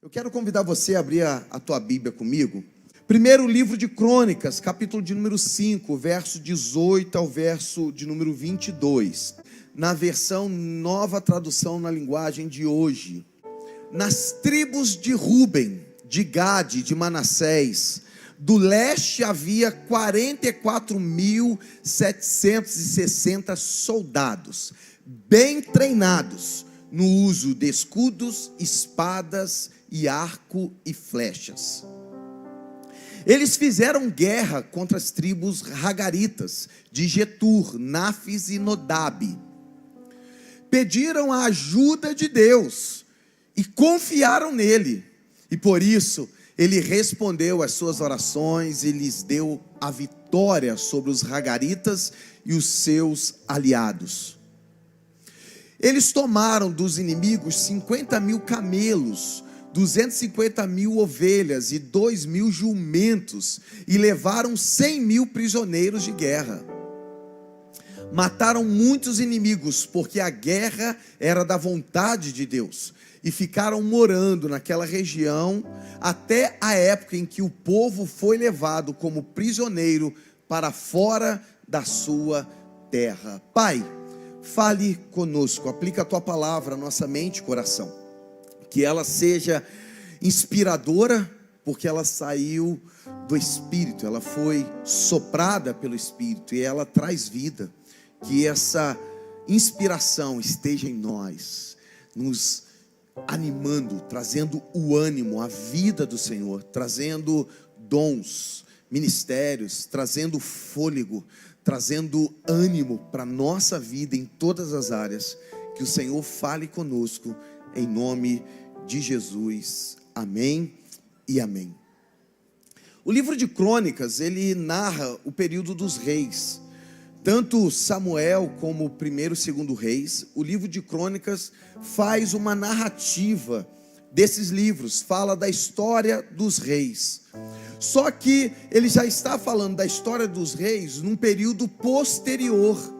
Eu quero convidar você a abrir a tua Bíblia comigo. Primeiro livro de Crônicas, capítulo de número 5, verso 18 ao verso de número 22. Na versão Nova Tradução na linguagem de hoje. Nas tribos de Ruben, de Gade, de Manassés, do leste havia 44.760 soldados, bem treinados no uso de escudos, espadas e arco e flechas. Eles fizeram guerra contra as tribos Hagaritas, de Getur, Náfis e Nodab. Pediram a ajuda de Deus e confiaram nele. E por isso, ele respondeu às suas orações e lhes deu a vitória sobre os Hagaritas e os seus aliados. Eles tomaram dos inimigos 50.000 camelos, 250.000 ovelhas e 2.000 jumentos, e levaram 100.000 prisioneiros de guerra. Mataram muitos inimigos, porque a guerra era da vontade de Deus, e ficaram morando naquela região até a época em que o povo foi levado como prisioneiro para fora da sua terra. Pai, fale conosco, aplica a tua palavra à nossa mente e coração. Que ela seja inspiradora, porque ela saiu do Espírito, ela foi soprada pelo Espírito e ela traz vida. Que essa inspiração esteja em nós, nos animando, trazendo o ânimo, a vida do Senhor, trazendo dons, ministérios, trazendo fôlego, trazendo ânimo para a nossa vida em todas as áreas. Que o Senhor fale conosco, em nome de Jesus, amém e amém. O livro de Crônicas, ele narra o período dos reis, tanto Samuel como o primeiro e segundo reis. O livro de Crônicas faz uma narrativa desses livros, fala da história dos reis, só que ele já está falando da história dos reis num período posterior.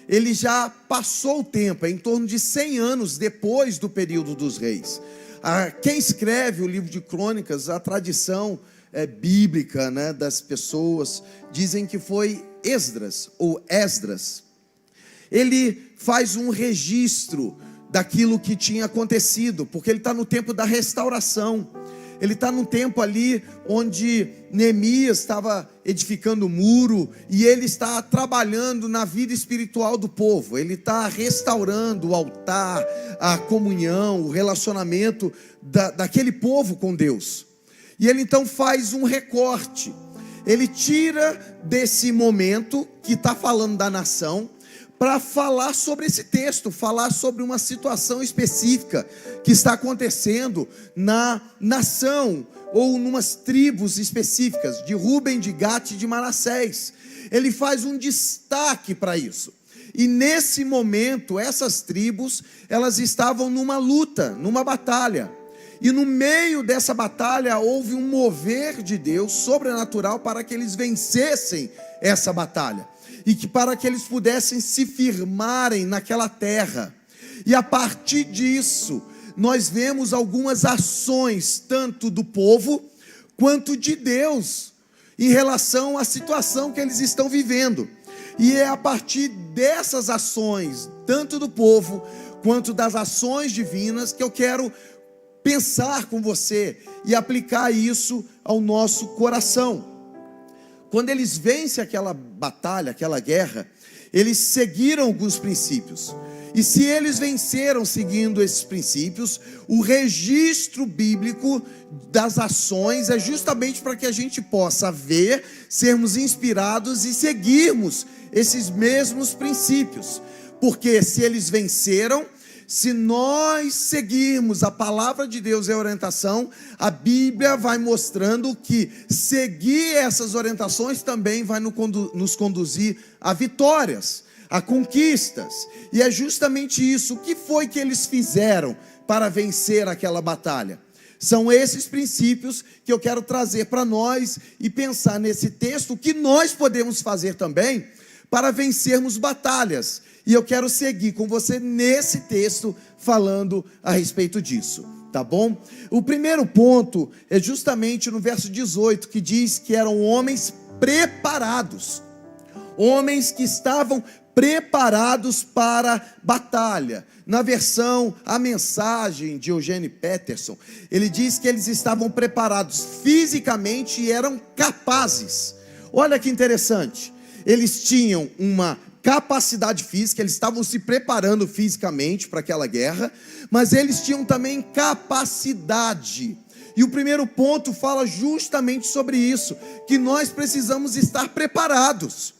Ele já passou o tempo, é em torno de 100 anos depois do período dos reis. Quem escreve o livro de Crônicas, a tradição bíblica, né, das pessoas, dizem que foi Esdras, ou Esdras. Ele faz um registro daquilo que tinha acontecido, porque ele está no tempo da restauração. Ele está num tempo ali onde Neemias estava edificando o muro, e ele está trabalhando na vida espiritual do povo. Ele está restaurando o altar, a comunhão, o relacionamento daquele povo com Deus. E ele então faz um recorte. Ele tira desse momento que está falando da nação, para falar sobre esse texto, falar sobre uma situação específica que está acontecendo na nação, ou numas tribos específicas, de Ruben, de Gade e de Manassés. Ele faz um destaque para isso. E nesse momento, essas tribos, elas estavam numa luta, numa batalha. E no meio dessa batalha, houve um mover de Deus sobrenatural para que eles vencessem essa batalha. E que para que eles pudessem se firmarem naquela terra. E a partir disso, nós vemos algumas ações, tanto do povo, quanto de Deus, em relação à situação que eles estão vivendo. E é a partir dessas ações, tanto do povo, quanto das ações divinas, que eu quero pensar com você, e aplicar isso ao nosso coração. Quando eles vencem aquela batalha, aquela guerra, eles seguiram alguns princípios. E se eles venceram seguindo esses princípios, o registro bíblico das ações é justamente para que a gente possa ver, sermos inspirados e seguirmos esses mesmos princípios. Porque se eles venceram, se nós seguirmos a palavra de Deus e a orientação, a Bíblia vai mostrando que seguir essas orientações também vai nos conduzir a vitórias, a conquistas. E é justamente isso. O que foi que eles fizeram para vencer aquela batalha? São esses princípios que eu quero trazer para nós e pensar nesse texto, o que nós podemos fazer também para vencermos batalhas. E eu quero seguir com você nesse texto, falando a respeito disso. tá bom? O primeiro ponto é justamente no verso 18, que diz que eram homens preparados, homens que estavam preparados para batalha. Na versão, a mensagem de Eugene Peterson, ele diz que eles estavam preparados fisicamente e eram capazes. Olha que interessante, eles tinham uma capacidade física, eles estavam se preparando fisicamente para aquela guerra, mas eles tinham também capacidade. E o primeiro ponto fala justamente sobre isso, que nós precisamos estar preparados.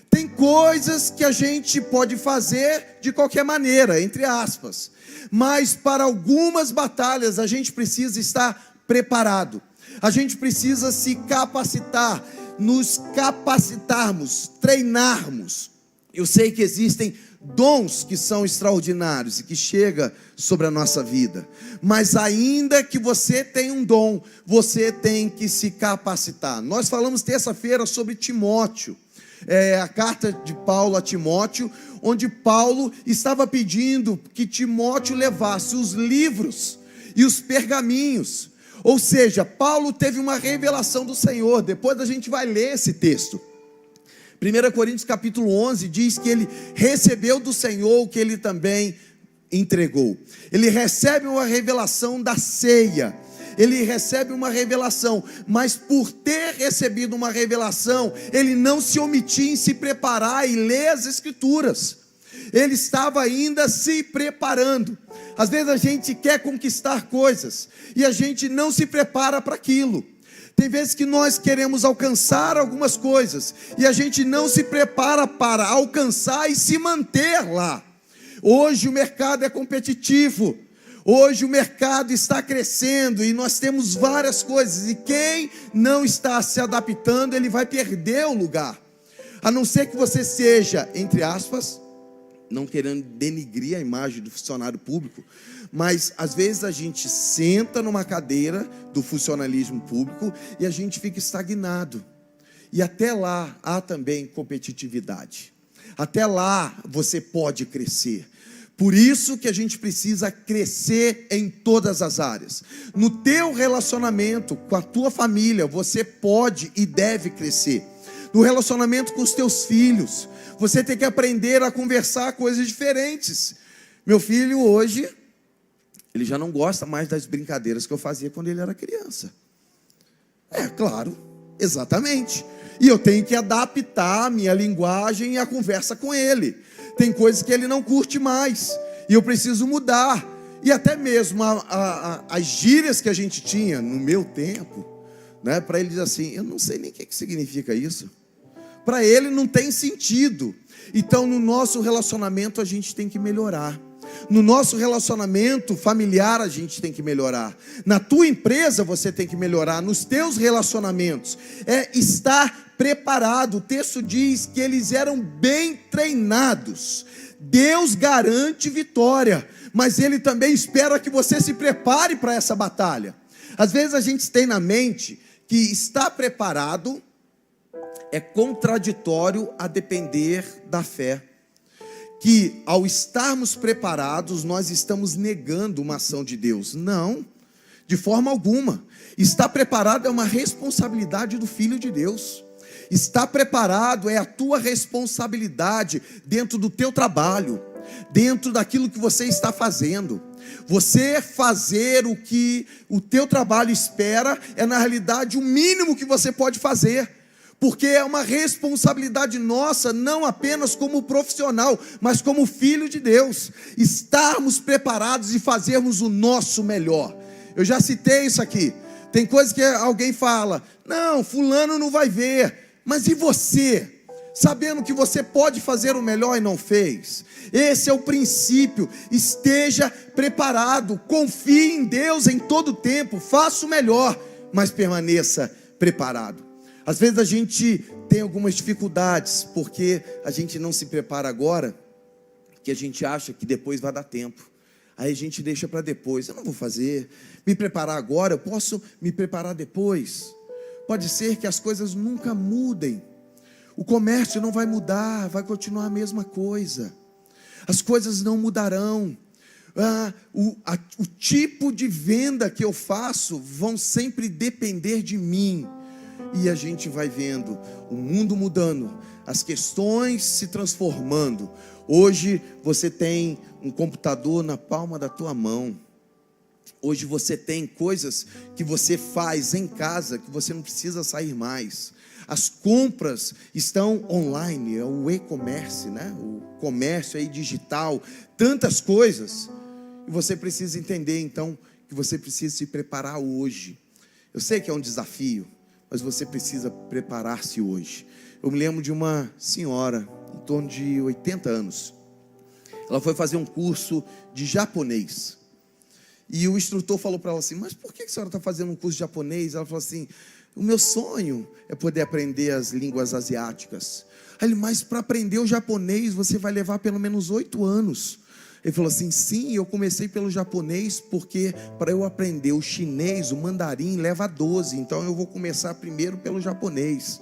Tem coisas que a gente pode fazer de qualquer maneira, entre aspas, mas para algumas batalhas a gente precisa estar preparado. A gente precisa se capacitar, nos capacitarmos, treinarmos. Eu sei que existem dons que são extraordinários e que chegam sobre a nossa vida, mas ainda que você tenha um dom, você tem que se capacitar. Nós falamos terça-feira sobre Timóteo, a carta de Paulo a Timóteo, onde Paulo estava pedindo que Timóteo levasse os livros e os pergaminhos. Ou seja, Paulo teve uma revelação do Senhor. Depois a gente vai ler esse texto. 1 Coríntios capítulo 11 diz que ele recebeu do Senhor o que ele também entregou. Ele recebe uma revelação da ceia. Ele recebe uma revelação, mas por ter recebido uma revelação, ele não se omitia em se preparar e ler as Escrituras. Ele estava ainda se preparando. Às vezes a gente quer conquistar coisas e a gente não se prepara para aquilo. Tem vezes que nós queremos alcançar algumas coisas e a gente não se prepara para alcançar e se manter lá. Hoje o mercado é competitivo. Hoje o mercado está crescendo e nós temos várias coisas, e quem não está se adaptando, ele vai perder o lugar. A não ser que você seja, entre aspas, não querendo denigrir a imagem do funcionário público, mas às vezes a gente senta numa cadeira do funcionalismo público e a gente fica estagnado. E até lá há também competitividade. Até lá você pode crescer. Por isso que a gente precisa crescer em todas as áreas. No teu relacionamento com a tua família, você pode e deve crescer. No relacionamento com os teus filhos, você tem que aprender a conversar coisas diferentes. Meu filho hoje, ele já não gosta mais das brincadeiras que eu fazia quando ele era criança. Claro, exatamente. E eu tenho que adaptar a minha linguagem e a conversa com ele. Tem coisas que ele não curte mais, e eu preciso mudar. E até mesmo as gírias que a gente tinha no meu tempo, né, para ele dizer assim, eu não sei nem o que significa isso. Para ele não tem sentido. Então no nosso relacionamento a gente tem que melhorar. No nosso relacionamento familiar a gente tem que melhorar. Na tua empresa você tem que melhorar. Nos teus relacionamentos. Estar preparado. O texto diz que eles eram bem treinados. Deus garante vitória, mas Ele também espera que você se prepare para essa batalha. Às vezes a gente tem na mente que estar preparado é contraditório a depender da fé. Que ao estarmos preparados, nós estamos negando uma ação de Deus. Não, de forma alguma. Estar preparado é uma responsabilidade do Filho de Deus. Estar preparado é a tua responsabilidade dentro do teu trabalho, dentro daquilo que você está fazendo. Você fazer o que o teu trabalho espera é na realidade o mínimo que você pode fazer. Porque é uma responsabilidade nossa, não apenas como profissional, mas como filho de Deus, estarmos preparados e fazermos o nosso melhor. Eu já citei isso aqui. Tem coisas que alguém fala, não, fulano não vai ver. Mas e você? Sabendo que você pode fazer o melhor e não fez? Esse é o princípio. Esteja preparado, confie em Deus em todo tempo, faça o melhor, mas permaneça preparado. Às vezes a gente tem algumas dificuldades, porque a gente não se prepara agora, que a gente acha que depois vai dar tempo. Aí a gente deixa para depois. Eu não vou fazer, me preparar agora, eu posso me preparar depois. Pode ser que as coisas nunca mudem. O comércio não vai mudar, vai continuar a mesma coisa. As coisas não mudarão. o tipo de venda que eu faço vão sempre depender de mim. E a gente vai vendo o mundo mudando, as questões se transformando. Hoje você tem um computador na palma da tua mão. Hoje você tem coisas que você faz em casa que você não precisa sair mais. As compras estão online, é o e-commerce, né? O comércio aí digital, tantas coisas. E você precisa entender então que você precisa se preparar hoje. Eu sei que é um desafio, mas você precisa preparar-se hoje. Eu me lembro de uma senhora, em torno de 80 anos. Ela foi fazer um curso de japonês. E o instrutor falou para ela assim: mas por que a senhora está fazendo um curso de japonês? Ela falou assim: o meu sonho é poder aprender as línguas asiáticas. Aí ele: mas para aprender o japonês você vai levar pelo menos 8 anos. Ele falou assim: sim, eu comecei pelo japonês porque para eu aprender o chinês, o mandarim leva 12. Então eu vou começar primeiro pelo japonês.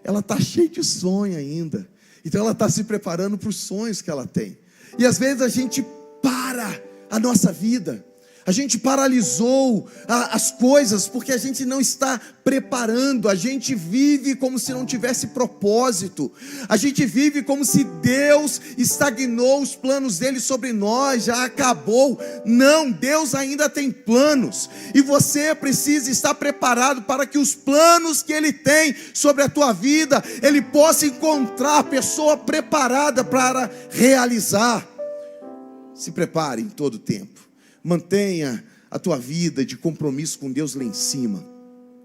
Ela está cheia de sonho ainda. Então ela está se preparando para os sonhos que ela tem. E às vezes a gente para a nossa vida. A gente paralisou as coisas porque a gente não está preparando. A gente vive como se não tivesse propósito. A gente vive como se Deus estagnou os planos dele sobre nós, já acabou. Não, Deus ainda tem planos. E você precisa estar preparado para que os planos que ele tem sobre a tua vida, ele possa encontrar a pessoa preparada para realizar. Se prepare em todo tempo. Mantenha a tua vida de compromisso com Deus lá em cima.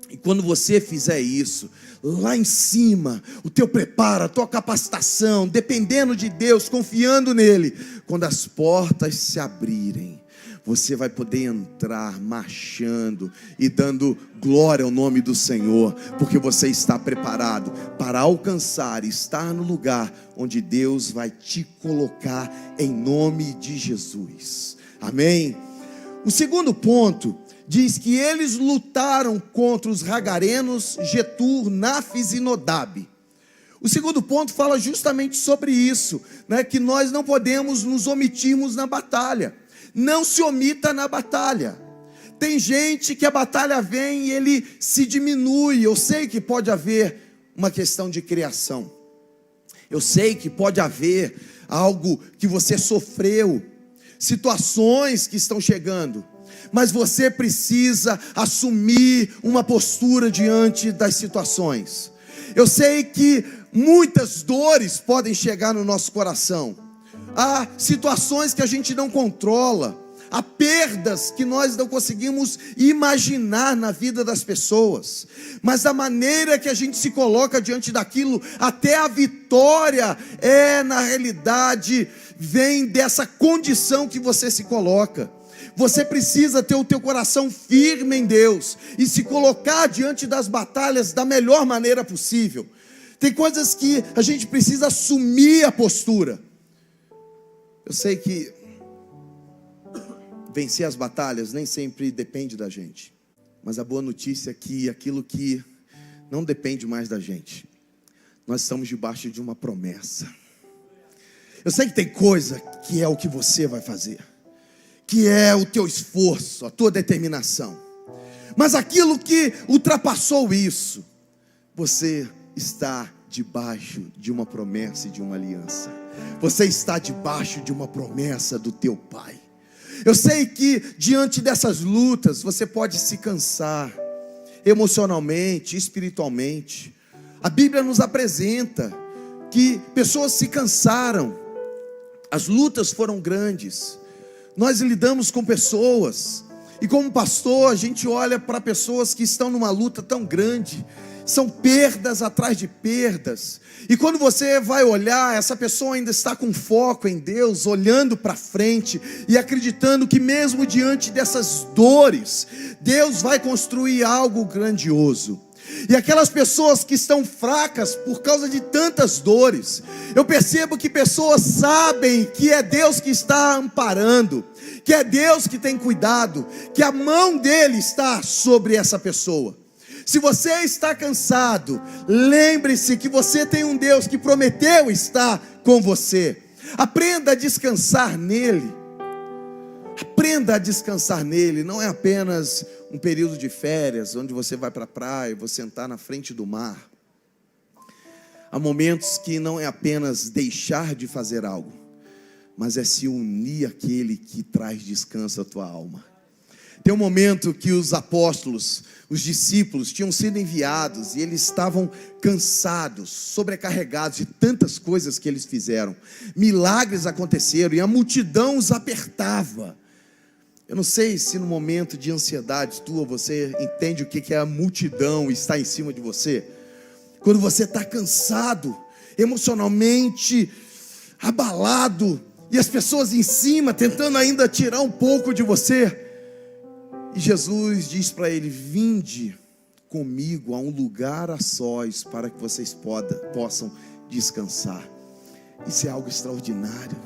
E quando você fizer isso, lá em cima, o teu preparo, a tua capacitação, dependendo de Deus, confiando nele, quando as portas se abrirem, você vai poder entrar marchando e dando glória ao nome do Senhor, porque você está preparado para alcançar e estar no lugar onde Deus vai te colocar em nome de Jesus. Amém? O segundo ponto diz que eles lutaram contra os Hagarenos, Getur, Nafis e Nodab. O segundo ponto fala justamente sobre isso, né? Que nós não podemos nos omitirmos na batalha. Não se omita na batalha. Tem gente que a batalha vem e ele se diminui. Eu sei que pode haver uma questão de criação. Eu sei que pode haver algo que você sofreu, situações que estão chegando, mas você precisa assumir uma postura diante das situações. Eu sei que muitas dores podem chegar no nosso coração, há situações que a gente não controla, há perdas que nós não conseguimos imaginar na vida das pessoas, mas a maneira que a gente se coloca diante daquilo, até a vitória na realidade vem dessa condição que você se coloca. Você precisa ter o teu coração firme em Deus e se colocar diante das batalhas da melhor maneira possível. Tem coisas que a gente precisa assumir a postura. Eu sei que vencer as batalhas nem sempre depende da gente, mas a boa notícia é que aquilo que não depende mais da gente, nós estamos debaixo de uma promessa. Eu sei que tem coisa que é o que você vai fazer, que é o teu esforço, a tua determinação, mas aquilo que ultrapassou isso, você está debaixo de uma promessa e de uma aliança. Você está debaixo de uma promessa do teu Pai. Eu sei que diante dessas lutas você pode se cansar emocionalmente, espiritualmente. A Bíblia nos apresenta que pessoas se cansaram. As lutas foram grandes. Nós lidamos com pessoas, e como pastor a gente olha para pessoas que estão numa luta tão grande. São perdas atrás de perdas. E quando você vai olhar, essa pessoa ainda está com foco em Deus, olhando para frente e acreditando que mesmo diante dessas dores, Deus vai construir algo grandioso. E aquelas pessoas que estão fracas por causa de tantas dores, eu percebo que pessoas sabem que é Deus que está amparando, que é Deus que tem cuidado, que a mão dele está sobre essa pessoa. Se você está cansado, lembre-se que você tem um Deus que prometeu estar com você. Aprenda a descansar nele. aprenda a descansar nele. Não é apenas um período de férias, onde você vai para a praia, você sentar na frente do mar. Há momentos que não é apenas deixar de fazer algo, mas é se unir àquele que traz descanso à tua alma. Tem um momento que os apóstolos, os discípulos, tinham sido enviados e eles estavam cansados, sobrecarregados de tantas coisas que eles fizeram. Milagres aconteceram e a multidão os apertava. Eu não sei se no momento de ansiedade tua você entende o que é a multidão estar em cima de você. Quando você está cansado, emocionalmente abalado, e as pessoas em cima tentando ainda tirar um pouco de você. E Jesus diz para ele: vinde comigo a um lugar a sós, para que vocês possam descansar. Isso é algo extraordinário.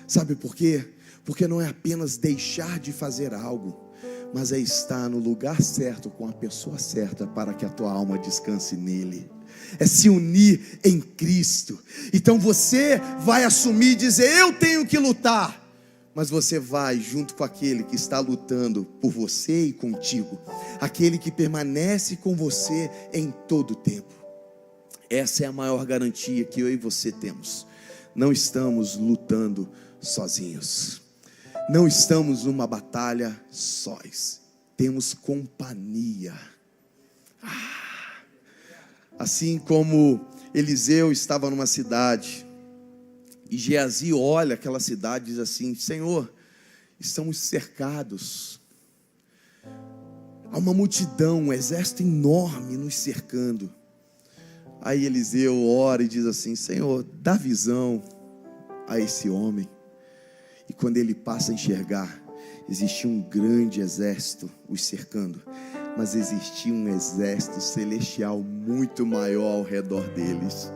Sabe por quê? Porque não é apenas deixar de fazer algo, mas é estar no lugar certo, com a pessoa certa, para que a tua alma descanse nele. É se unir em Cristo. Então você vai assumir e dizer: eu tenho que lutar. Mas você vai junto com aquele que está lutando por você e contigo, aquele que permanece com você em todo o tempo. Essa é a maior garantia que eu e você temos. Não estamos lutando sozinhos. Não estamos numa batalha sós. Temos companhia. Assim como Eliseu estava numa cidade, e Geazi olha aquela cidade e diz assim: Senhor, estamos cercados. Há uma multidão, um exército enorme nos cercando. Aí Eliseu ora e diz assim: Senhor, dá visão a esse homem. E quando ele passa a enxergar, existia um grande exército os cercando, mas existia um exército celestial muito maior ao redor deles.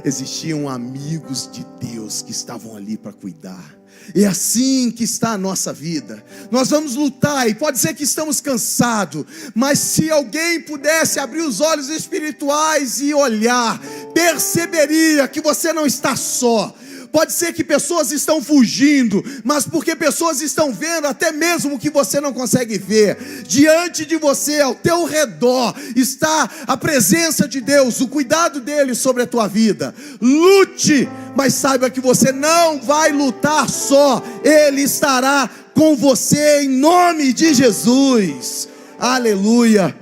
Existiam amigos de Deus que estavam ali para cuidar. É assim que está a nossa vida. Nós vamos lutar e pode ser que estamos cansados, mas se alguém pudesse abrir os olhos espirituais e olhar, perceberia que você não está só. Pode ser que pessoas estão fugindo, mas porque pessoas estão vendo até mesmo o que você não consegue ver. Diante de você, ao teu redor, está a presença de Deus, o cuidado dele sobre a tua vida. Lute, mas saiba que você não vai lutar só. Ele estará com você em nome de Jesus. Aleluia.